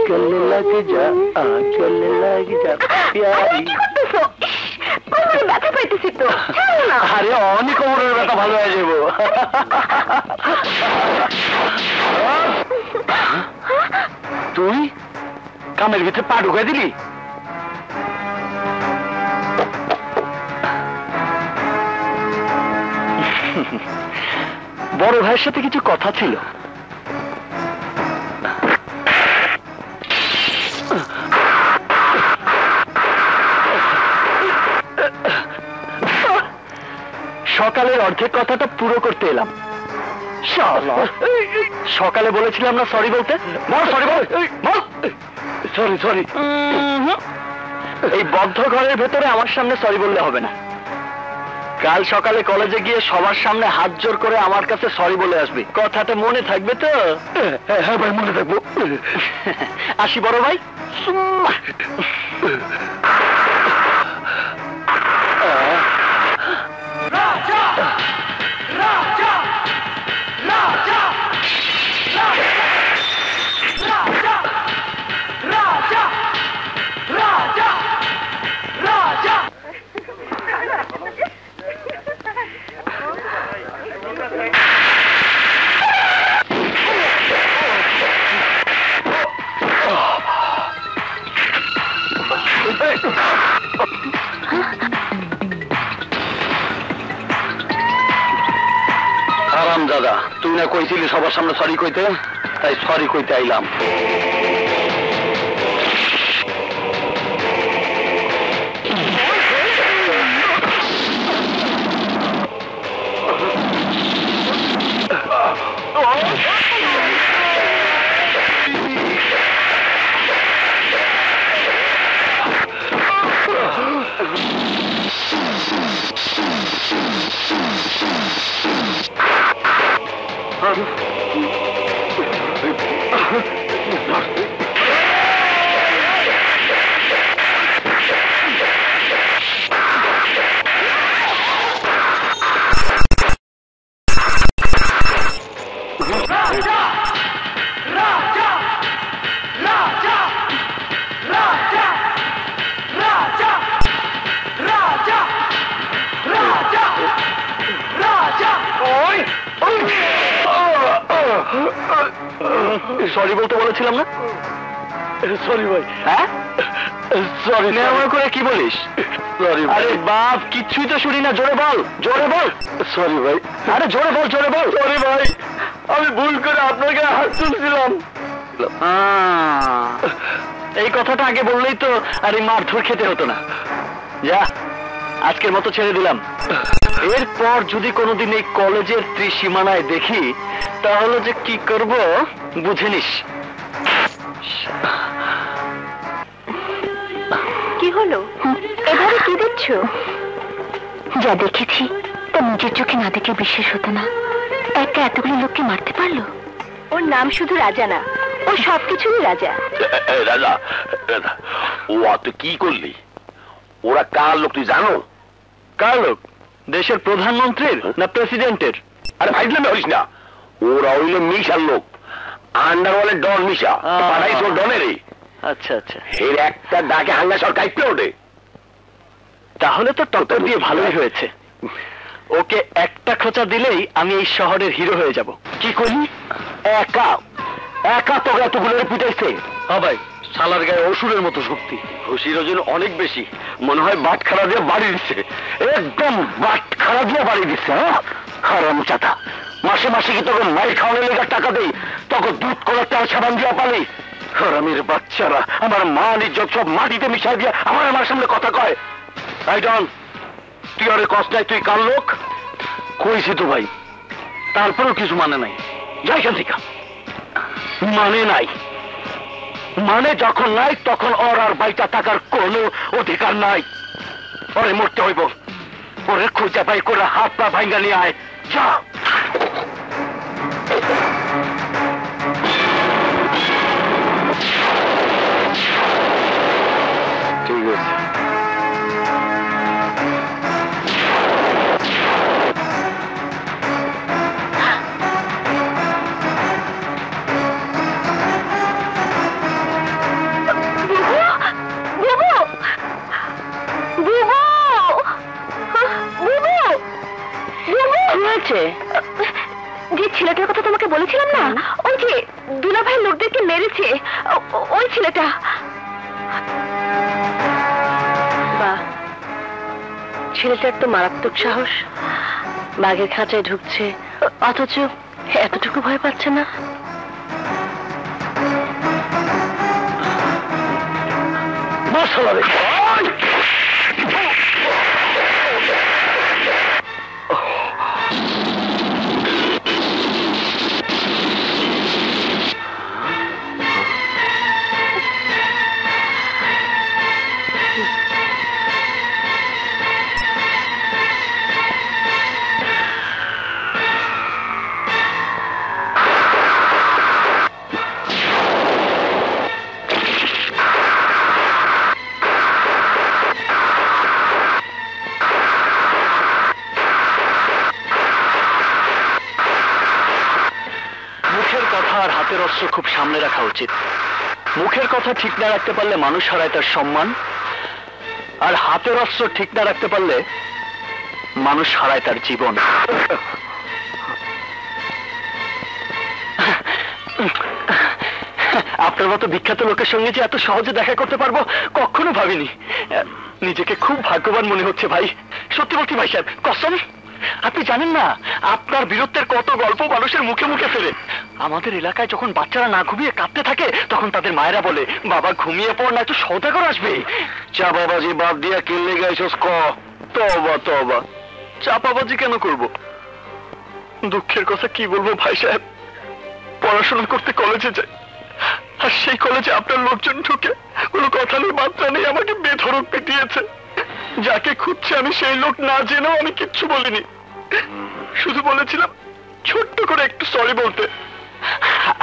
गले लग जा गले लग जा प्यारी ব্যথা পাইতেছি তো। আরে অনেক কোমরের ব্যথা ভালো হয়ে যাবো। তুই কামের ভিতরে পা ঢুকাই দিলি? বড় ভাইয়ের সাথে কিছু কথা ছিল। সকালের অর্ধেক কথাটা পুরো করতে এলাম। সকালে বলেছিলাম না সরি বলতে? সরি বল। Sorry sorry. এই বদ্ধ ঘরের ভেতরে আমার সামনে সরি বললে হবে না। কাল সকালে কলেজে গিয়ে সবার সামনে হাত জোর করে আমার কাছে সরি বলে আসবি। কথাটা মনে থাকবে তো? হ্যাঁ ভাই মনে থাকবো। আসি বড় ভাই। রাজা রাজা রাজা রাজা রাজা রাজা রাজা। আরাম দাদা, তুই না কইছিলি সবার সামনে সরি কইতে, তাই সরি কইতে আইলাম। সরি বলতে বলেছিলাম না? সরি ভাই। হ্যাঁ সরি। নেওয়া করে কি বলিস? সরি। আরে বাপ, কিচ্ছুই তো শুনি না। জোরে বল, জোরে বল। সরি ভাই। আরে জোরে বল, জোরে বল। সরি ভাই, আমি ভুল করে আপনার গায়ে হাত তুলছিলাম। এই কথাটা আগে বললেই তো আর এই মারধর খেতে হতো না। যা, আজকের মতো ছেড়ে দিলাম। এরপর যদি কোনোদিন এই কলেজের ত্রিসীমানায় দেখি, তাহলে যে কি করব বুঝে নিস। কি হলো? এভাবে কি দিচ্ছ? যা দেখেছি তা নিজের চোখে না দেখে বিশ্বাস হতো না। একা এতগুলো লোককে মারতে পারলো? ওর নাম শুধু রাজা না, ও সবকিছুই রাজা। রাজা, ও তুই কি করলি? ওরা কার লোক তুই জানো? কার লোক? দেশের প্রধানমন্ত্রীর না প্রেসিডেন্টের? আরে ফাইজলামি হইস না। ওরা হইল মিশার লোক, আন্ডারওয়ার্ল্ডের ডন মিশা। পাঠাইছ ডনেরই। আচ্ছা আচ্ছা। এর একটা ডাকে হাঙ্গা সর কাইপে ওঠে। তাহলে তো টক্কর দিয়ে ভালোই হয়েছে। ওকে একটা খোঁচা দিলেই আমি এই শহরের হিরো হয়ে যাব। কি করলি? একা একা তো এতগুলোর পিটাইছে। হ্যাঁ ভাই, শালার গায়ে অসুরের মতো শক্তি। খুশির ওজন অনেক বেশি। মনে হয় বাট খাড়া দিয়ে বাড়ি দিচ্ছে। একদম বাট খাড়া দিয়ে বাড়ি দিচ্ছে। হ্যাঁ হারামজাদা, মাসে মাসে কি তোকে মাইল খাওয়ানোর লেগে টাকা দেই, তোকে দুধ করার তেল সাবান দিয়া পালি। হারামির বাচ্চারা আমার মান ইজ্জত সব মাটিতে মিশাই দিয়ে আমার সামনে কথা কয়। তাই ডন, তুই আরে কষ্ট নাই, তুই কার লোক? কইছি তো ভাই, তারপরেও কিছু মানে নাই। যাই এখান থেকে। মানে নাই মানে যখন নাই তখন ওর আর বাইটা থাকার কোনো অধিকার নাই। ওরে মরতে হইব। ওরে খুঁজে বাই করে হাত পা ভাঙ্গা নিয়ে আয়। যা। ঠিক আছে। হয়েছে? যে ছেলেটার কথা তোমাকে বলেছিলাম না, ওই যে দুলাভাই লোকদেরকে মেরেছে, ওই ছেলেটা। বাহ, ছেলেটার তো মারাত্মক সাহস। বাঘের খাঁচায় ঢুকছে, অথচ এতটুকু ভয় পাচ্ছে না। খুব সামনে রাখা উচিত। মুখের কথা ঠিক না রাখতে পারলে মানুষ হারায় তার সম্মান, আর হাতের অস্ত্র ঠিক না রাখতে পারলে মানুষ হারায় তার জীবন। আপনার মতো বিখ্যাত লোকের সঙ্গে যে এত সহজে দেখা করতে পারবো কখনো ভাবিনি। নিজেকে খুব ভাগ্যবান মনে হচ্ছে ভাই, সত্যি বলছি ভাই সাহেব, কসম। আপনি জানেন না আপনার বীরত্বের কত গল্প মানুষের মুখে মুখে ফেরে। আমাদের এলাকায় যখন বাচ্চারা না ঘুমিয়ে কাঁদতে থাকে তখন তাদের মায়েরা বলে, বাবা ঘুমিয়ে পড়, না একটু সওদাগর আসবে। চাপাবাজি বাদ দিয়া কিনলে গেছস ক? তবা তবা, চাপাবাজি কেন করব? দুঃখের কথা কি বলবো ভাই সাহেব, পড়াশোনা করতে কলেজে যাই, আর সেই কলেজে আপনার লোকজন ঢুকে কোনো কথা নেই মাত্রা নেই আমাকে বেধড়ক পিটিয়েছে। যাকে খুঁজছে আমি সেই লোক না জেনেও আমি কিচ্ছু বলিনি, শুধু বলেছিলাম ছোট্ট করে একটু সরি বলতে।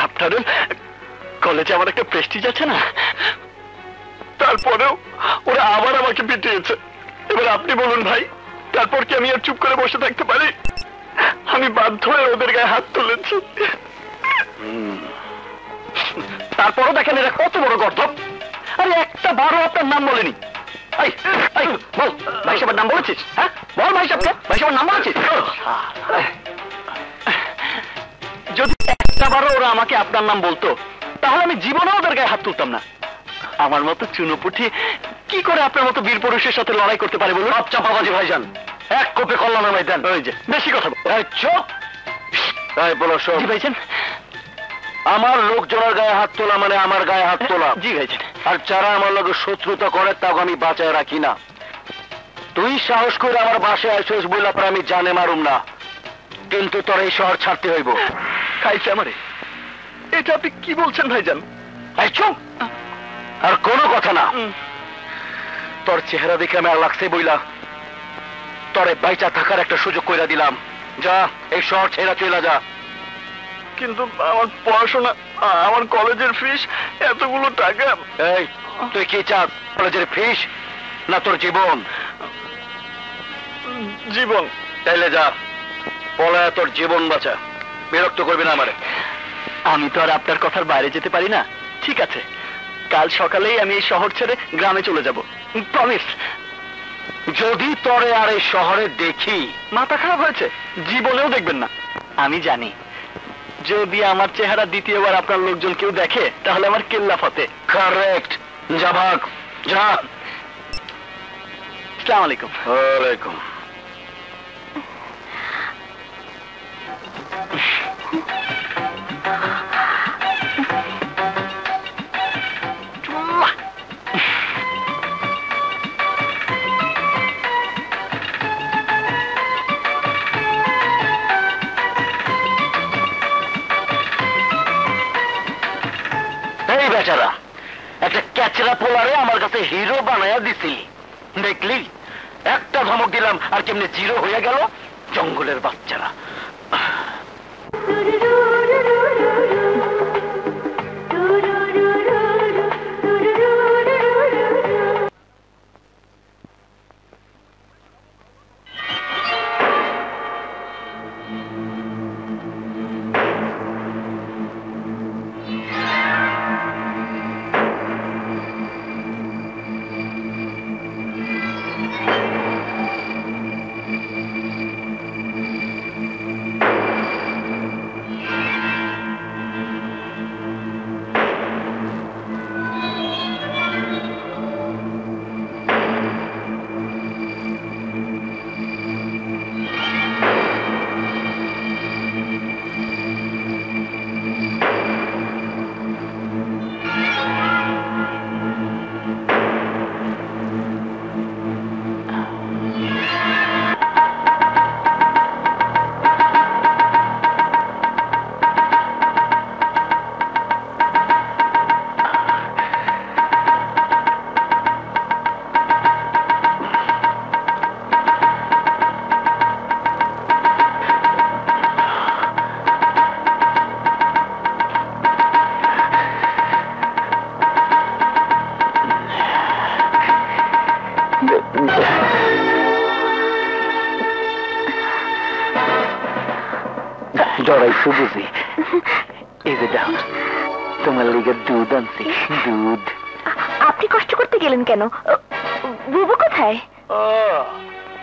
আপনাদের কলেজে আমার একটা প্রেস্টিজ আছে না, তারপরেও ওরা আবার আমাকে পিটিয়েছে। এবার আপনি বলুন ভাই, তারপর কি আমি আর চুপ করে বসে থাকতে পারি? আমি বাধ্য হয়ে ওদের গায়ে হাত তুলেছি। তারপরও দেখেন এরা কত বড় গর্ধব। আরে একটা বারও আপনার নাম বলেনি। বল ভাই সাহেবের নাম বলেছিস? হ্যাঁ বল ভাই সাহেবকে, ভাই সাহেবের নাম বলেছিস? যদি একটা বারও ওরা আমাকে আপনার নাম বলতো তাহলে আমি জীবনেও ওদের গায়ে হাত তুলতাম না। আমার মতো চুনোপুটি কি করে আপনার মতো বীর পুরুষের সাথে লড়াই করতে পারে বলুন? চাপাবাজি ভাইজান, এক কোপে কল্লা নামাই দেন। ওই যে বেশি কথা চুপ। তাই বলো সব ভাইজান, আমার লোকজনের গায়ে হাত তোলা মানে আমার গায়ে হাত তোলা। জি ভাইজান। আর যারা আমার লোক শত্রুতা করে তাকে আমি বাঁচায় রাখি না। তুই সাহস করে আমার বাসায় আসিস বললে পরে আমি জানে মারুম না, কিন্তু তোর এই শহর ছাড়তে হইব। খাইছে আমারে, এটা আপনি কি বলছেন ভাইজান? চুপ, আর কোনো কথা না। তোর চেহারা দেখে আমি আর লাগছে বইলা তোরে বাইচা থাকার একটা সুযোগ কইরা দিলাম। যা এই শহর ছেড়া চলে যা। কিন্তু আমার পড়াশোনা, আমার কলেজের ফিস, এতগুলো টাকা। এই তুই কি চাস, কলেজের ফিস না তোর জীবন? জীবন। তাইলে যা, পলায়া তোর জীবন বাঁচা। বিরক্ত করবি না আমারে। আমি তো আর আপনার কথার বাইরে যেতে পারি না। ঠিক আছে, কাল সকালেই আমি এই শহর ছেড়ে গ্রামে চলে যাব, প্রমিস। যদি তোরে আর এই শহরে দেখি, মাথা খারাপ হয়েছে, জীবনেও দেখবেন না। আমি জানি যদি আমার চেহারা দ্বিতীয়বার আপনার লোকজন কেউ দেখে তাহলে আমার কেল্লা ফতে। কারেক্ট। যা ভাগ, যা। আসসালামু আলাইকুম। ওয়ালাইকুম। বেচারা একটা ক্যাচরা পোলারে আমার কাছে হিরো বানায়া দিছিলি, দেখলি? একটা ধমক দিলাম আর কেমনে জিরো হয়ে গেল। জঙ্গলের বাচ্চারা। ডরাইছো বুঝি? এই যে দাও, তোমার লিগে দুধ আনছি, দুধ। আপনি কষ্ট করতে গেলেন কেন? বুবু কোথায়?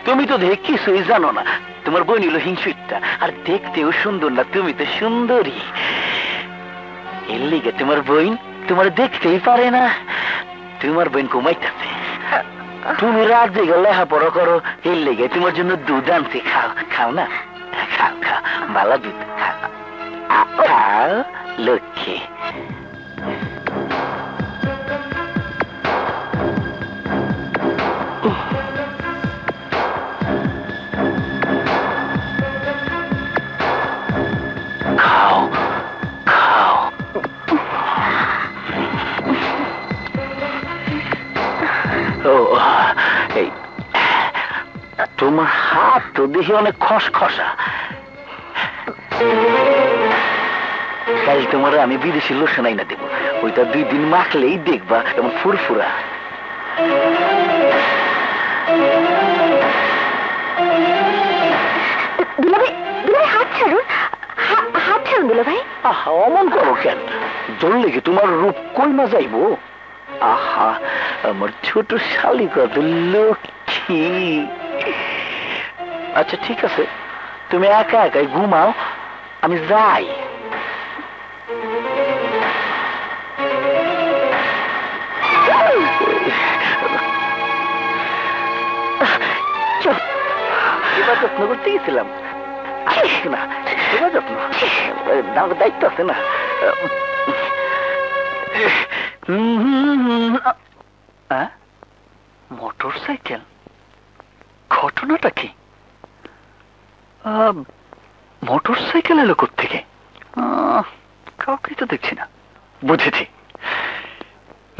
তুমি তো দেখ কিছুই জানো না। তোমার বোন হলো হিংসুটটা, আর দেখতেও সুন্দর না, তুমি তো সুন্দরী। এর লিগে তোমার বোন তোমার দেখতেই পারে না। তোমার বোন ঘুমাইতেছে, তুমি রাত জেগে লেখাপড়া করো, এর লিগে তোমার জন্য দুধ আনছি। খাও, খাও না, খাও খাও, ভালো দুধ খাও, খাও লক্ষ্মী। খাও খাও। ও এই তোমার হাত তো দেখি অনেক খসখসা। কাল তোমার আমি বিদেশি লোশন আইনা দেবো, ওইটা 2 দিন মাখলেই দেখবা এমন ফুরফুরা। দুলাভাই, দুলাভাই হাত ছাড়ুন, হাত ছাড়ুন দুলাভাই। আহা, অমন করো কেন? ধরলে কি তোমার রূপ কই না যাইবো? আহা, আমার ছোট শালি কত লক্ষ্মী। আচ্ছা ঠিক আছে, তুমি একা একাই ঘুমাও, আমি যাই। এবার যত্ন করতে গেছিলাম না, এবার যত্ন দায়িত্ব আছে না। মোটর সাইকেল, ঘটনাটা কি? মোটর সাইকেল এলো কোত্থেকে? কাউকে তো দেখছি না। বুঝেছি,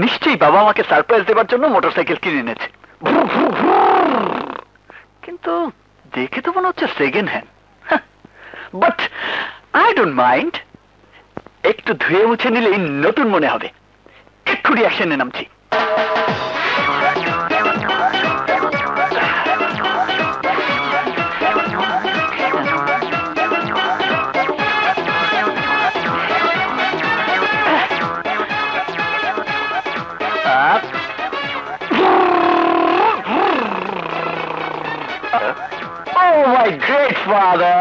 নিশ্চয়ই বাবা আমাকে সারপ্রাইজ দেবার জন্য মোটর সাইকেল কিনে এনেছে। কিন্তু দেখে তো মনে হচ্ছে second hand. But I don't mind, একটু ধুয়ে মুছে নিলেই নতুন মনে হবে। এক্ষুনি অ্যাকশনে নামছি। Oh my great father,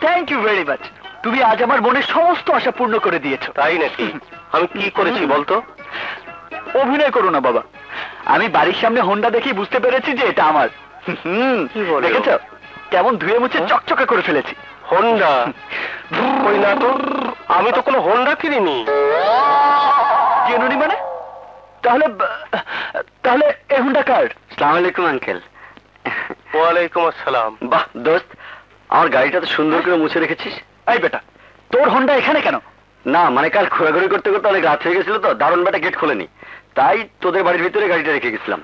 thank you very much. তুমি আজ আমার মনের সমস্ত আশা পূর্ণ করে দিয়েছো। তাই নাকি? আমি কি করেছি বলতো? অভিনয় করো না বাবা, আমি বাড়ির সামনে হোন্ডা দেখি বুঝতে পেরেছি যে এটা আমার। দেখেছো কেমন ধুয়ে মুছে চকচকে করে ফেলেছি। হোন্ডা? কই না তো, আমি তো কোনো হোন্ডা কিনিনি। কেননি মানে? তাহলে তাহলে এই হোন্ডা কার? আসসালামু আলাইকুম আঙ্কেল। ওয়ালাইকুম আসসালাম। বাহ দোস্ত, আমার গাড়িটা তো সুন্দর করে মুছে রেখেছিস। এই বেটা, তোর হোন্ডা এখানে কেন? না মানে কাল ঘোরাঘুরি করতে করতে অনেক রাত হয়ে গেছিল তো, দারুণ বেটা গেট খোলেনি, তাই তোদের বাড়ির ভিতরে গাড়িটা রেখে গেছিলাম।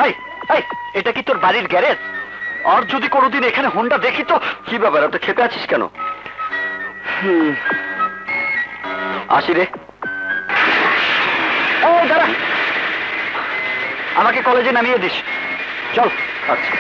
এই এই, এটা কি তোর বাড়ির গ্যারেজ? আর যদি কোনোদিন এখানে হোন্ডা দেখি তো? কি ব্যাপার, তুই খেপে আছিস কেন? আসি রে। ও দাঁড়া, আমাকে কলেজে নামিয়ে দিস, চল। আচ্ছা।